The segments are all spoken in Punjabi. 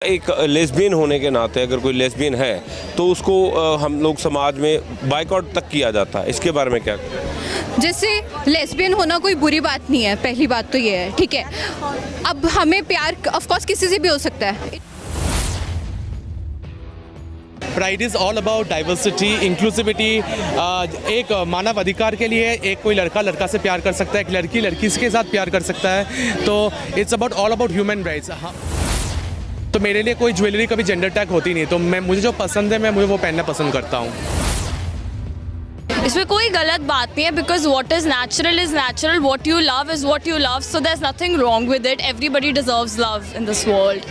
एक लेस्बियन होने के नाते अगर कोई लेस्बियन है तो उसको हम लोग समाज में बाइकआउट तक किया जाता है, इसके बारे में क्या? जैसे लेस्बियन होना कोई बुरी बात नहीं है, पहली बात तो ये है, ठीक है। अब हमें प्यार ऑफ कोर्स किसी से भी हो सकता है। Pride is all about diversity, inclusivity. एक मानव अधिकार के लिए एक कोई लड़का लड़का से प्यार कर सकता है, एक लड़की लड़की के साथ प्यार कर सकता है, तो it's about all about human rights. हाँ, तो मेरे लिए कोई ज्वेलरी कभी जेंडर टैग होती नहीं, तो मुझे जो पसंद है मैं मुझे वो पहनना पसंद करता हूँ। इसमें कोई गलत बात नहीं है, because what is natural, what you love is what you love, so there is nothing wrong with it. Everybody deserves love in this world.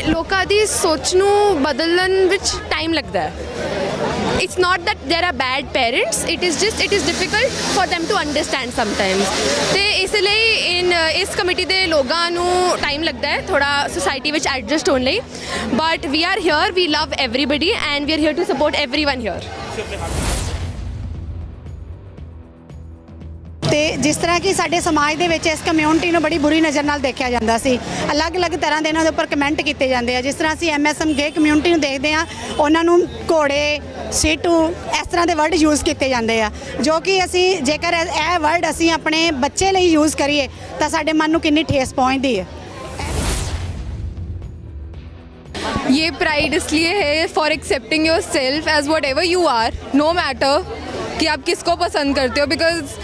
ਲੋਕਾਂ ਦੀ ਸੋਚ ਨੂੰ ਬਦਲਣ ਵਿੱਚ ਟਾਈਮ ਲੱਗਦਾ ਹੈ। It's not that there are bad parents, it is difficult for them to understand sometimes. ਤੇ ਇਸ ਲਈ ਇਸ ਕਮੇਟੀ ਦੇ ਲੋਕਾਂ ਨੂੰ ਟਾਈਮ ਲੱਗਦਾ ਹੈ ਥੋੜਾ ਸੋਸਾਇਟੀ ਵਿੱਚ ਐਡਜਸਟ ਹੋਣ ਲਈ, but we are here, we love everybody and we are here to support everyone here. ਤੇ ਜਿਸ ਤਰ੍ਹਾਂ ਕਿ ਸਾਡੇ ਸਮਾਜ ਦੇ ਵਿੱਚ ਇਸ ਕਮਿਊਨਿਟੀ ਨੂੰ ਬੜੀ ਬੁਰੀ ਨਜ਼ਰ ਨਾਲ ਦੇਖਿਆ ਜਾਂਦਾ ਸੀ, ਅਲੱਗ-ਅਲੱਗ ਤਰ੍ਹਾਂ ਦੇ ਇਹਨਾਂ ਦੇ ਉੱਪਰ ਕਮੈਂਟ ਕੀਤੇ ਜਾਂਦੇ ਆ। ਜਿਸ ਤਰ੍ਹਾਂ ਅਸੀਂ ਐਮਐਸਐਮ ਗੇ ਕਮਿਊਨਿਟੀ ਨੂੰ ਦੇਖਦੇ ਆ, ਉਹਨਾਂ ਨੂੰ ਘੋੜੇ, ਸੀਟੂ ਇਸ ਤਰ੍ਹਾਂ ਦੇ ਵਰਡ ਯੂਜ਼ ਕੀਤੇ ਜਾਂਦੇ ਆ, ਜੋ ਕਿ ਅਸੀਂ ਜੇਕਰ ਇਹ ਵਰਡ ਅਸੀਂ ਆਪਣੇ ਬੱਚੇ ਲਈ ਯੂਜ਼ ਕਰੀਏ ਤਾਂ ਸਾਡੇ ਮਨ ਨੂੰ ਕਿੰਨੀ ਠੇਸ ਪਹੁੰਚਦੀ ਹੈ। ये प्राइड इसलिए है for accepting yourself as whatever you are, no matter कि आप किसको पसंद करते हो, because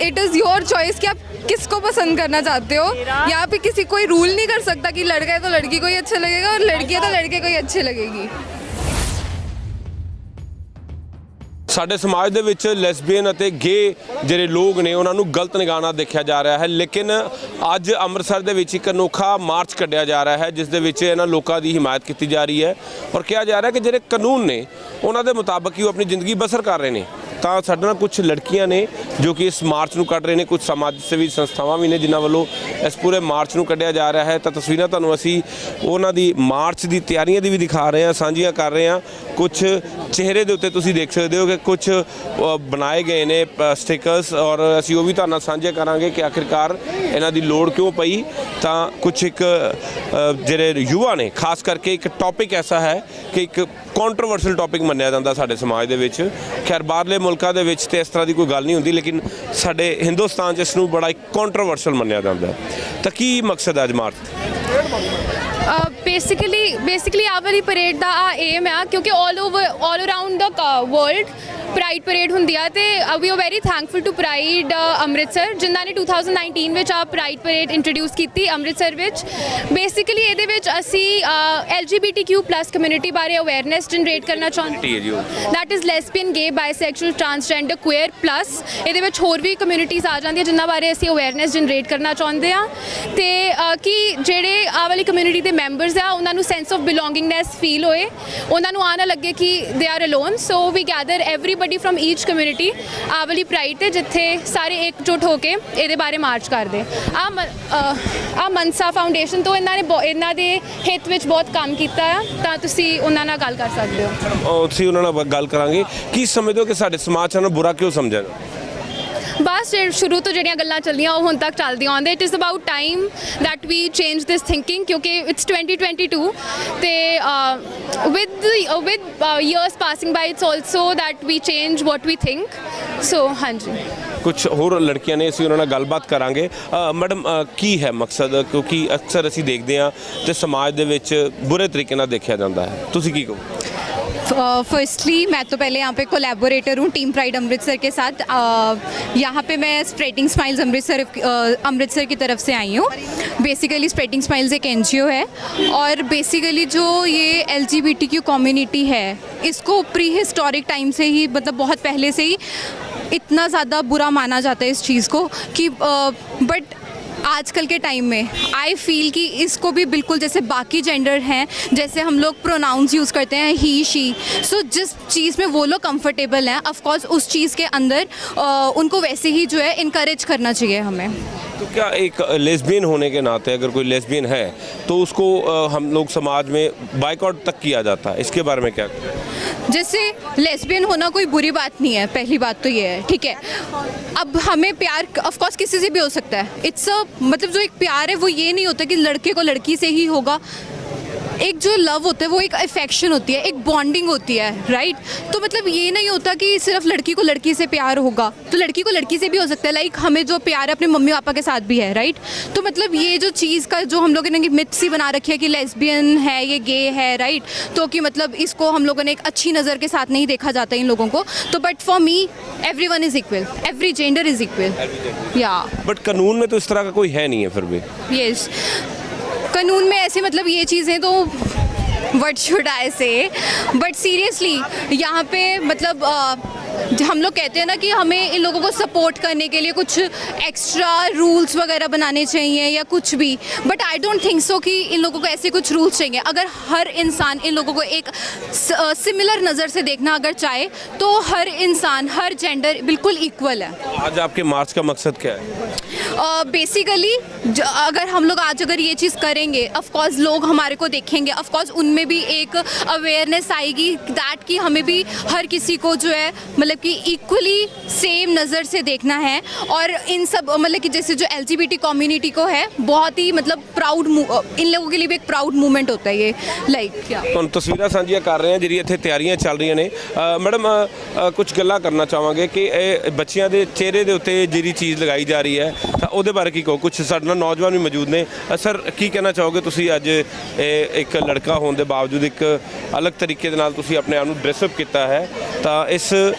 it is your choice कि आप किसको पसंद करना चाहते हो। यहाँ पे किसी कोई रूल नहीं कर सकता कि लड़का है तो लड़की को ही अच्छा लगेगा और लड़की है तो लड़के को ही अच्छी लगेगी। ਸਾਡੇ ਸਮਾਜ ਦੇ ਵਿੱਚ ਲੈਸਬੀਅਨ ਅਤੇ ਗੇ ਜਿਹੜੇ ਲੋਕ ਨੇ ਉਹਨਾਂ ਨੂੰ ਗਲਤ ਨਿਗਾਹ ਨਾਲ ਦੇਖਿਆ ਜਾ ਰਿਹਾ ਹੈ, ਲੇਕਿਨ ਅੱਜ ਅੰਮ੍ਰਿਤਸਰ ਦੇ ਵਿੱਚ ਇੱਕ ਅਨੋਖਾ ਮਾਰਚ ਕੱਢਿਆ ਜਾ ਰਿਹਾ ਹੈ ਜਿਸ ਦੇ ਵਿੱਚ ਇਹਨਾਂ ਲੋਕਾਂ ਦੀ ਹਿਮਾਇਤ ਕੀਤੀ ਜਾ ਰਹੀ ਹੈ ਔਰ ਕਿਹਾ ਜਾ ਰਿਹਾ ਕਿ ਜਿਹੜੇ ਕਾਨੂੰਨ ਨੇ ਉਹਨਾਂ ਦੇ ਮੁਤਾਬਕ ਹੀ ਉਹ ਆਪਣੀ ਜ਼ਿੰਦਗੀ ਬਸਰ ਕਰ ਰਹੇ ਨੇ। ਤਾਂ ਸਾਡੇ ਨਾਲ ਕੁਝ ਲੜਕੀਆਂ ਨੇ ਜੋ ਕਿ ਇਸ ਮਾਰਚ ਨੂੰ ਕੱਢ ਰਹੇ ਨੇ, ਕੁਝ ਸਮਾਜ ਸੇਵੀ ਸੰਸਥਾਵਾਂ ਵੀ ਨੇ ਜਿਨ੍ਹਾਂ ਵੱਲੋਂ ਇਸ ਪੂਰੇ ਮਾਰਚ ਨੂੰ ਕੱਢਿਆ ਜਾ ਰਿਹਾ ਹੈ। ਤਾਂ ਤਸਵੀਰਾਂ ਤੁਹਾਨੂੰ ਅਸੀਂ ਉਹਨਾਂ ਦੀ ਮਾਰਚ ਦੀ ਤਿਆਰੀਆਂ ਦੀ ਵੀ ਦਿਖਾ ਰਹੇ ਹਾਂ, ਸਾਂਝੀਆਂ ਕਰ ਰਹੇ ਹਾਂ। ਕੁਝ ਚਿਹਰੇ ਦੇ ਉੱਤੇ ਤੁਸੀਂ ਦੇਖ ਸਕਦੇ ਹੋ ਕਿ ਕੁਝ ਬਣਾਏ ਗਏ ਨੇ ਸਟਿਕਰਸ, ਔਰ ਅਸੀਂ ਉਹ ਵੀ ਤੁਹਾਡੇ ਨਾਲ ਸਾਂਝੇ ਕਰਾਂਗੇ ਕਿ ਆਖਿਰਕਾਰ ਇਹਨਾਂ ਦੀ ਲੋੜ ਕਿਉਂ ਪਈ। ਤਾਂ ਕੁਝ ਇੱਕ ਜਿਹੜੇ ਯੁਵਾ ਨੇ, ਖਾਸ ਕਰਕੇ ਇੱਕ ਟੌਪਿਕ ਐਸਾ ਹੈ ਕਿ ਇੱਕ ਕੰਟਰੋਵਰਸ਼ਲ ਟੌਪਿਕ ਮੰਨਿਆ ਜਾਂਦਾ ਸਾਡੇ ਸਮਾਜ ਦੇ ਵਿੱਚ। ਖੈਰ ਬਾਹਰਲੇ ਮੁਲਕਾਂ ਦੇ ਵਿੱਚ ਤੇ ਇਸ ਤਰ੍ਹਾਂ ਦੀ ਕੋਈ ਗੱਲ ਨਹੀਂ ਹੁੰਦੀ, ਲੇਕਿਨ ਸਾਡੇ ਹਿੰਦੁਸਤਾਨ 'ਚ ਇਸ ਨੂੰ ਬੜਾ ਇੱਕ ਕੰਟਰੋਵਰਸ਼ਲ ਮੰਨਿਆ ਜਾਂਦਾ। ਤਾਂ ਕੀ ਮਕਸਦ ਹੈ ਅੱਜ ਮਾਰਚ? बेसिकली आ वाली परेड का एम है क्योंकि all around the world pride parade होंदी है, तो we are very thankful to pride Amritsar जिन्हों ने 2019 में आ प्राइड परेड इंट्रोड्यूस की अमृतसर विच। बेसिकली ये असी LGBTQ+ कम्यूनिटी बारे अवेयरनेस जनरेट करना चाहते हैं, that is lesbian, gay, bisexual, transgender, queer plus ये होर भी कम्यूनिटीज़ आ जाती जिन्होंने बारे असी अवेयरनेस जनरेट करना चाहते हैं, तो कि जेडे आ वाली कम्यूनिटी के मैंबरस आ उन्होंने सेंस ऑफ बिलोंगिंगनेस फील होए, उन्होंने आ ना लगे कि they are alone. So we gather everybody from each community आ वाली प्राइड ते जिथे सारे एकजुट होके ये बारे मार्च करते। आ मनसा फाउंडेशन तो इन्हों के हित में बहुत काम किया है, तो तुसी उन्होंने नाल गल कर सकते हो। ਅਸੀਂ ਉਹਨਾਂ ਨਾਲ ਗੱਲ ਕਰਾਂਗੇ। ਕੀ ਸਮਝਦੇ ਹੋ ਕਿ ਸਾਡੇ ਸਮਾਜ ਨੂੰ ਬੁਰਾ ਕਿਉਂ ਸਮਝਿਆ? बस शुरू तो ਜਿਹੜੀਆਂ ਗੱਲਾਂ ਚੱਲੀਆਂ ਉਹ ਹੁਣ ਤੱਕ ਚੱਲਦੀਆਂ ਆਉਂਦੇ। It is about time that we change this thinking, ਕਿਉਂਕਿ ਇਟਸ 2022 ਤੇ with years passing by it's also that we change what we think। so ਹਾਂਜੀ, ਕੁਝ ਹੋਰ ਲੜਕੀਆਂ ਨੇ, ਅਸੀਂ ਉਹਨਾਂ ਨਾਲ ਗੱਲਬਾਤ ਕਰਾਂਗੇ। ਮੈਡਮ ਕੀ ਹੈ ਮਕਸਦ? ਕਿਉਂਕਿ ਅਕਸਰ ਅਸੀਂ ਦੇਖਦੇ ਹਾਂ ਤੇ ਸਮਾਜ ਦੇ ਵਿੱਚ ਬੁਰੇ ਤਰੀਕੇ ਨਾਲ ਦੇਖਿਆ ਜਾਂਦਾ ਹੈ, ਤੁਸੀਂ ਕੀ ਕਹੋ? फर्स्टली मैं तो पहले यहाँ पे कोलैबोरेटर हूँ टीम प्राइड अमृतसर के साथ। यहाँ पे मैं स्प्रेडिंग स्माइल्स अमृतसर की तरफ से आई हूँ। बेसिकली स्प्रेडिंग स्माइल्स एक NGO है और बेसिकली जो ये LGBTQ कम्युनिटी है इसको प्री हिस्टोरिक टाइम से ही, मतलब बहुत पहले से ही इतना ज़्यादा बुरा माना जाता है इस चीज़ को कि बट आजकल के टाइम में आई फील कि इसको भी बिल्कुल जैसे बाकी जेंडर हैं, जैसे हम लोग प्रोनाउंस यूज़ करते हैं ही शी, सो जिस चीज़ में वो लोग कंफर्टेबल हैं ऑफ कोर्स उस चीज़ के अंदर उनको वैसे ही जो है इनकरेज करना चाहिए हमें। तो क्या एक लेस्बियन होने के नाते अगर कोई लेस्बियन है तो उसको हम लोग समाज में बाइकआउट तक किया जाता है, इसके बारे में क्या? जैसे लेस्बियन होना कोई बुरी बात नहीं है, पहली बात तो ये है, ठीक है। अब हमें प्यार ऑफ कोर्स किसी से भी हो सकता है, इट्स अ मतलब जो एक प्यार है वो ये नहीं होता कि लड़के को लड़की से ही होगा। एक जो लव होता है वो एक अफेक्शन होती है, एक बॉन्डिंग होती है, राइट। तो मतलब ये नहीं होता कि सिर्फ लड़की को लड़की से प्यार होगा, तो लड़की को लड़की से भी हो सकता है। लाइक हमें जो प्यार है अपने मम्मी पापा के साथ भी है, राइट। तो मतलब ये जो चीज़ का जो हम लोगों ने मिथ सी बना रखी है कि लेस्बियन है, ये गे है, राइट, तो कि मतलब इसको हम लोगों ने एक अच्छी नज़र के साथ नहीं देखा जाता इन लोगों को। तो but for me everyone is equal, every gender is equal, या। बट कानून में तो इस तरह का कोई है नहीं है फिर भी। यस, कानून में ऐसे मतलब ये चीज़ें तो व्हाट शुड आई से, बट सीरियसली यहाँ पे मतलब हम लोग कहते हैं ना कि हमें इन लोगों को सपोर्ट करने के लिए कुछ एक्स्ट्रा रूल्स वगैरह बनाने चाहिए या कुछ भी, but I don't think so कि इन लोगों को ऐसे कुछ रूल्स चाहिए। अगर हर इंसान इन लोगों को एक सिमिलर नज़र से देखना अगर चाहे तो हर इंसान, हर जेंडर बिल्कुल इक्वल है। आज आपके मार्च का मकसद क्या है? बेसिकली अगर हम लोग आज अगर ये चीज़ करेंगे, ऑफ कोर्स लोग हमारे को देखेंगे, ऑफ कोर्स उनमें भी एक अवेयरनेस आएगी दैट कि हमें भी हर किसी को जो है मतलब कि इक्वली सेम नज़र से देखना है। और इन सब मतलब कि जैसे जो LGBT कम्युनिटी को है बहुत ही मतलब प्राउड, इन लोगों के लिए भी एक प्राउड मूवमेंट होता है ये, लाइक क्या ਤੁਹਾਨੂੰ ਤਸਵੀਰਾਂ ਸਾਂਝੀਆਂ ਕਰ ਰਹੇ ਹਾਂ ਜਿਹੜੀ ਇੱਥੇ ਤਿਆਰੀਆਂ ਚੱਲ ਰਹੀਆਂ ਨੇ। ਮੈਡਮ ਕੁਝ ਗੱਲਾਂ ਕਰਨਾ ਚਾਹਾਂਗੇ ਕਿ ਇਹ ਬੱਚਿਆਂ ਦੇ ਚਿਹਰੇ ਦੇ ਉੱਤੇ ਜਿਹੜੀ ਚੀਜ਼ ਲਗਾਈ ਜਾ ਰਹੀ ਹੈ ਤਾਂ ਉਹਦੇ ਬਾਰੇ ਕੀ ਕਹੋ? ਕੁਝ ਸਾਡੇ ਨਾਲ ਨੌਜਵਾਨ ਵੀ ਮੌਜੂਦ ਨੇ। ਸਰ ਕੀ ਕਹਿਣਾ ਚਾਹੋਗੇ ਤੁਸੀਂ? ਅੱਜ ਇੱਕ ਲੜਕਾ ਹੋਣ ਦੇ ਬਾਵਜੂਦ ਇੱਕ ਅਲੱਗ ਤਰੀਕੇ ਦੇ ਨਾਲ ਤੁਸੀਂ ਆਪਣੇ ਆਪ ਨੂੰ ਡਰੈਸਅਪ ਕੀਤਾ ਹੈ, ਤਾਂ ਇਸ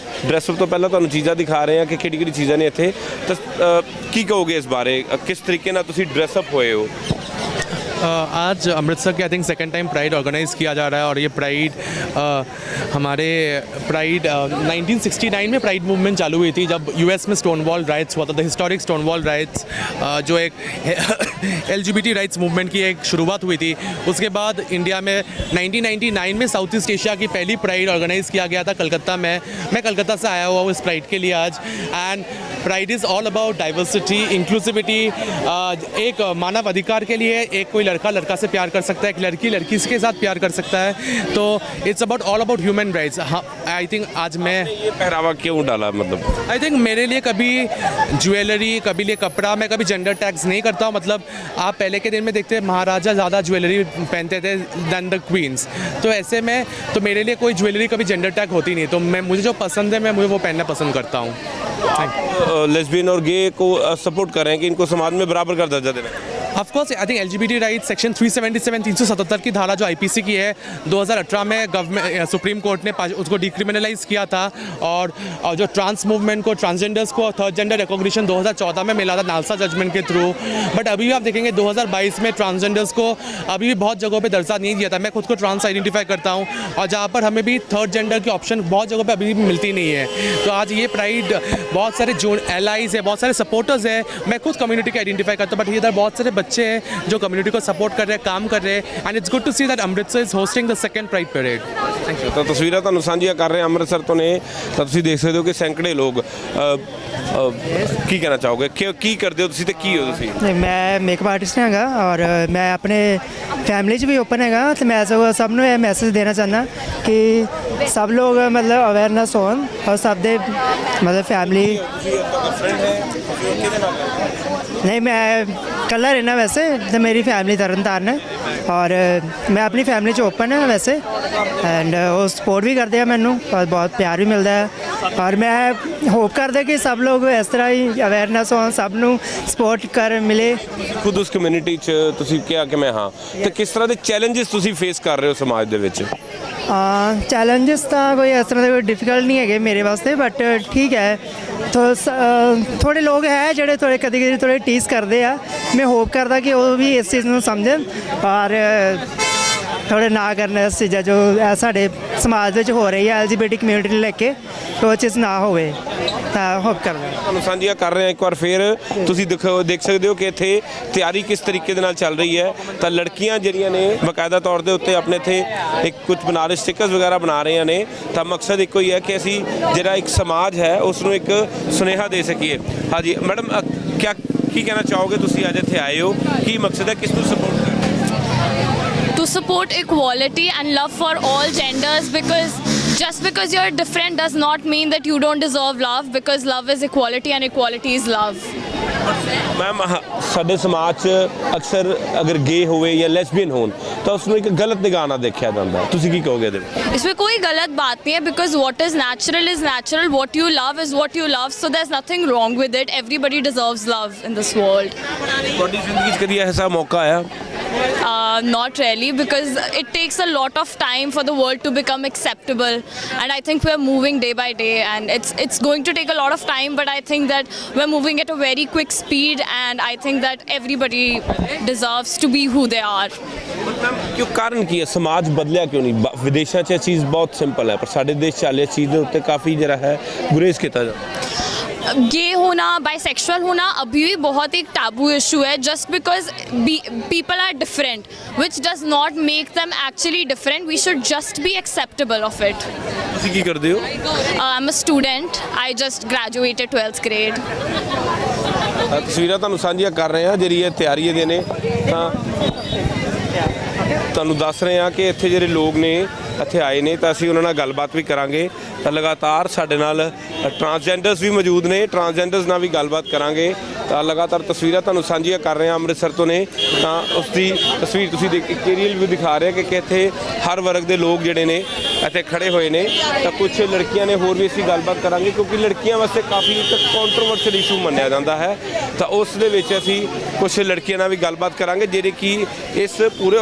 ਡਰੈਸਅਪ ਤੋਂ ਪਹਿਲਾਂ ਤੁਹਾਨੂੰ ਚੀਜ਼ਾਂ ਦਿਖਾ ਰਹੇ ਹਾਂ ਕਿ ਕਿਹੜੀ ਕਿਹੜੀ ਚੀਜ਼ਾਂ ਨੇ ਇੱਥੇ, ਤਾਂ ਕੀ ਕਹੋਗੇ ਇਸ ਬਾਰੇ? ਕਿਸ ਤਰੀਕੇ ਨਾਲ ਤੁਸੀਂ ਡਰੈਸਅਪ ਹੋਏ ਹੋ? आज अमृतसर के I think second time pride organise किया जा रहा है और ये प्राइड हमारे प्राइड 1969 में प्राइड मूवमेंट चालू हुई थी जब यूएस में स्टोनवॉल राइट्स हुआ था, द हिस्टोरिक स्टोनवॉल राइट्स जो एक LGBT राइट्स मूवमेंट की एक शुरुआत हुई थी। उसके बाद इंडिया में 1999 में साउथ ईस्ट एशिया की पहली प्राइड ऑर्गेनाइज़ किया गया था कलकत्ता में। मैं कलकत्ता से आया हुआ हूँ इस प्राइड के लिए आज। And pride is all about diversity, inclusivity. एक मानव अधिकार के लिए एक कोई लड़का लड़का से प्यार कर सकता है, एक लड़की लड़की के साथ प्यार कर सकता है। तो it's about all about human rights. हाँ, आई थिंक आज मैं ये पहरावा क्यों डाला? मतलब आई थिंक मेरे लिए कभी ज्वेलरी, कभी लिए कपड़ा, मैं कभी जेंडर टैग्स नहीं करता हूँ। मतलब आप पहले के दिन में देखते हैं महाराजा ज़्यादा ज्वेलरी पहनते थे दैन द क्वींस, तो ऐसे में तो मेरे लिए कोई ज्वेलरी कभी जेंडर टैग होती नहीं। तो मैं मुझे जो पसंद है मैं मुझे वो पहनना पसंद करता हूँ। लेस्बियन और गे को सपोर्ट कर रहे हैं कि इनको समाज में बराबर का दर्जा देना है। Of course I think LGBT right section 377 377 की धारा जो IPC की है 2018 में गवर्नमेंट सुप्रीम कोर्ट ने उसको डिक्रिमिनलाइज किया था। और जो ट्रांस मूवमेंट को, ट्रांसजेंडर्स को थर्ड जेंडर रिकॉग्निशन 2014 में मिला था नालसा जजमेंट के थ्रू। बट अभी भी आप देखेंगे 2022 में ट्रांसजेंडर्स को अभी भी बहुत जगहों पे दर्जा नहीं दिया था। मैं खुद को ट्रांस आइडेंटिफाई करता हूँ और जहाँ पर हमें भी थर्ड जेंडर की ऑप्शन बहुत जगहों पर अभी भी मिलती नहीं है। तो आज ये प्राइड बहुत सारे जो एलाइज है, बहुत सारे सपोर्टर्स हैं। मैं खुद कम्युनिटी को आइडेंटिफाई करता हूँ, बट इधर बहुत सारे बच्चे हैं जो कम्युनिटी को सपोर्ट कर रहे हैं, काम कर रहे हैं। And it's good to see that Amritsar is hosting the second pride parade. Thank you. ਤਾਂ ਤਸਵੀਰਾਂ ਤੁਹਾਨੂੰ ਸਾਂਝੀਆਂ ਕਰ ਰਹੇ ਹਾਂ ਅੰਮ੍ਰਿਤਸਰ ਤੋਂ ਨੇ, ਤਾਂ ਤੁਸੀਂ ਦੇਖ ਸਕਦੇ ਹੋ ਕਿ ਸੈਂਕੜੇ ਲੋਕ ਕੀ ਕਹਿਣਾ ਚਾਹੋਗੇ? ਕੀ ਕਰਦੇ ਹੋ ਤੁਸੀਂ ਤੇ ਕੀ ਹੋ ਤੁਸੀਂ? ਨਹੀਂ, ਮੈਂ ਮੇਕਅਪ ਆਰਟਿਸਟ ਹੈਗਾ ਔਰ ਮੈਂ ਆਪਣੇ ਫੈਮਿਲੀ 'ਚ ਵੀ ਓਪਨ ਹੈਗਾ ਤੇ ਮੈਂ ਸਭ ਨੂੰ ਇਹ ਮੈਸੇਜ ਦੇਣਾ ਚਾਹੁੰਦਾ ਕਿ ਸਭ ਲੋਕ ਮਤਲਬ ਅਵੇਅਰਨੈਸ ਹੋਣ ਔਰ ਸਭ ਦੇ ਮਤਲਬ ਫੈਮਿਲੀ। नहीं, मैं कल्ला रहना वैसे तो मेरी फैमिली तरन तारण है और मैं अपनी फैमिली च ओपन है वैसे एंड वो सपोर्ट भी करते हैं मैनू और बहुत प्यार भी मिलता है। और मैं होप करदा कि सब लोग इस तरह ही अवेयरनेस हो, सब नू सपोर्ट कर मिले। ਖੁਦ ਉਸ ਕਮਿਊਨਿਟੀ 'ਚ ਤੁਸੀਂ ਕਿਹਾ ਕਿ ਮੈਂ ਹਾਂ, ਤੇ ਕਿਸ ਤਰ੍ਹਾਂ ਦੇ ਚੈਲੰਜਸ ਤੁਸੀਂ ਫੇਸ ਕਰ ਰਹੇ ਹੋ ਸਮਾਜ ਦੇ ਵਿੱਚ? चैलेंजेस तो कोई इस तरह के कोई डिफिकल्ट नहीं है मेरे वास्ते, बट ठीक है। तो थोड़े लोग हैं जोड़े थोड़े कभी कभी थोड़े टीस करते हैं। मैं होप करता कि वो भी इस चीज़ को समझन और थोड़े ना करना इस चीज़ा जो साढ़े समाज में हो रही है LGBT कम्यूनिटी लेके, तो वो चीज़ ना होवे। होप करदा ਤੁਹਾਨੂੰ ਸਾਂਝੀਆਂ ਕਰ ਰਹੇ ਹਾਂ ਇੱਕ ਵਾਰ ਫਿਰ। ਤੁਸੀਂ ਦੇਖ ਸਕਦੇ ਹੋ ਕਿ ਇੱਥੇ ਤਿਆਰੀ ਕਿਸ ਤਰੀਕੇ ਦੇ ਨਾਲ ਚੱਲ ਰਹੀ ਹੈ। ਤਾਂ ਲੜਕੀਆਂ ਜਿਹੜੀਆਂ ਨੇ ਬਕਾਇਦਾ ਤੌਰ ਦੇ ਉੱਤੇ ਆਪਣੇ ਇੱਥੇ ਇੱਕ ਕੁਝ ਬਣਾ ਰਹੇ ਸਟਿਕਰਸ ਵਗੈਰਾ ਬਣਾ ਰਹੀਆਂ ਨੇ। ਤਾਂ ਮਕਸਦ ਇੱਕੋ ਹੀ ਹੈ ਕਿ ਅਸੀਂ ਜਿਹੜਾ ਇੱਕ ਸਮਾਜ ਹੈ ਉਸ ਨੂੰ ਇੱਕ ਸੁਨੇਹਾ ਦੇ ਸਕੀਏ। ਹਾਂਜੀ ਮੈਡਮ, ਕੀ ਕਹਿਣਾ ਚਾਹੋਗੇ? ਤੁਸੀਂ ਅੱਜ ਇੱਥੇ ਆਏ ਹੋ, ਕੀ ਮਕਸਦ ਹੈ, ਕਿਸ ਨੂੰ ਸਪੋਰਟ ਕਰ ਰਹੇ ਹੋ? To support equality and love for all genders, because Just because you're different does not mean that you don't deserve love, because love is equality and equality is love. Ma'am ਸਾਡੇ ਸਮਾਜ 'ਚ ਅਕਸਰ ਅਗਰ ਗੇ ਹੋਵੇ ਜਾਂ ਲੈਸਬੀਅਨ ਹੋਣ ਤਾਂ ਉਸ ਨੂੰ ਇੱਕ ਗਲਤ ਨਿਗਾਹ ਨਾਲ ਦੇਖਿਆ ਜਾਂਦਾ ਹੈ, ਤੁਸੀਂ ਕੀ ਕਹੋਗੇ ਇਹਦੇ ਵਿੱਚ? इसमें कोई गलत बात नहीं है, because what is natural, what you love is what you love, so there's nothing wrong with it. Everybody deserves love in this world. ਤੁਹਾਡੀ ਜ਼ਿੰਦਗੀ 'ਚ ਕਦੀ ਐਸਾ ਮੌਕਾ ਆਇਆ? Not really, because it takes a lot of time for the world to become acceptable, and I think we're moving day by day, and it's going to take a lot of time, but I think that we're moving at a very quick speed, and I think that everybody deserves to be who they are. ਕਿਉਂ ਕਾਰਨ ਕੀ ਹੈ? ਸਮਾਜ ਬਦਲਿਆ ਕਿਉਂ ਨਹੀਂ? ਵਿਦੇਸ਼ਾਂ 'ਚ ਇਹ ਚੀਜ਼ ਬਹੁਤ ਸਿੰਪਲ ਹੈ, ਪਰ ਸਾਡੇ ਦੇਸ਼ 'ਚ ਹਾਲੇ ਇਸ ਚੀਜ਼ ਦੇ ਉੱਤੇ ਕਾਫੀ ਜਿਹੜਾ ਹੈ ਗੁਰੇਜ਼ ਕੀਤਾ ਜਾਂਦਾ। गे होना, बाइसेक्सुअल होना अभी भी बहुत एक टाबू इशू है, just because people are different, which does not make them actually different. We should just be acceptable of it. ਤੁਸੀਂ ਕੀ ਕਰਦੇ ਹੋ? I'm a student. I just graduated 12th grade. ਤਸਵੀਰਾਂ ਤੁਹਾਨੂੰ ਸਾਂਝੀਆਂ ਕਰ ਰਹੇ ਹਾਂ ਜਿਹੜੀ ਇਹ ਤਿਆਰੀ ਦੇ ਨੇ, ਤਾਂ ਤੁਹਾਨੂੰ ਦੱਸ ਰਹੇ ਹਾਂ ਕਿ ਇੱਥੇ ਜਿਹੜੇ ਲੋਕ ਨੇ ਇੱਥੇ ਆਏ ਨੇ ਤਾਂ ਅਸੀਂ ਉਹਨਾਂ ਨਾਲ ਗੱਲਬਾਤ ਵੀ ਕਰਾਂਗੇ। ਤਾਂ ਲਗਾਤਾਰ ਸਾਡੇ ਨਾਲ ਟਰਾਂਸਜੈਂਡਰਸ ਵੀ ਮੌਜੂਦ ਨੇ, ਟਰਾਂਸਜੈਂਡਰਸ ਨਾਲ ਵੀ ਗੱਲਬਾਤ ਕਰਾਂਗੇ। ਤਾਂ ਲਗਾਤਾਰ ਤਸਵੀਰਾਂ ਤੁਹਾਨੂੰ ਸਾਂਝੀਆਂ ਕਰ ਰਹੇ ਹਾਂ ਅੰਮ੍ਰਿਤਸਰ ਤੋਂ ਨੇ, ਤਾਂ ਉਸ ਦੀ ਤਸਵੀਰ ਤੁਸੀਂ ਇੱਕ ਏਰੀਅਲ ਵੀ ਦਿਖਾ ਰਹੇ ਕਿ ਇੱਥੇ ਹਰ ਵਰਗ ਦੇ ਲੋਕ ਜਿਹੜੇ ਨੇ ਇੱਥੇ ਖੜੇ ਹੋਏ ਨੇ। ਤਾਂ ਕੁਝ ਲੜਕੀਆਂ ਨੇ, ਹੋਰ ਵੀ ਅਸੀਂ ਗੱਲਬਾਤ ਕਰਾਂਗੇ ਕਿਉਂਕਿ ਲੜਕੀਆਂ ਵਾਸਤੇ ਕਾਫੀ ਇੱਕ ਕੰਟਰੋਵਰਸ਼ਲ ਇਸ਼ੂ ਮੰਨਿਆ ਜਾਂਦਾ ਹੈ। ਤਾਂ ਉਸ ਦੇ ਵਿੱਚ ਅਸੀਂ ਕੁਝ ਲੜਕੀਆਂ ਨਾਲ ਵੀ ਗੱਲਬਾਤ ਕਰਾਂਗੇ ਜਿਹੜੇ ਕਿ ਇਸ ਪੂਰੇ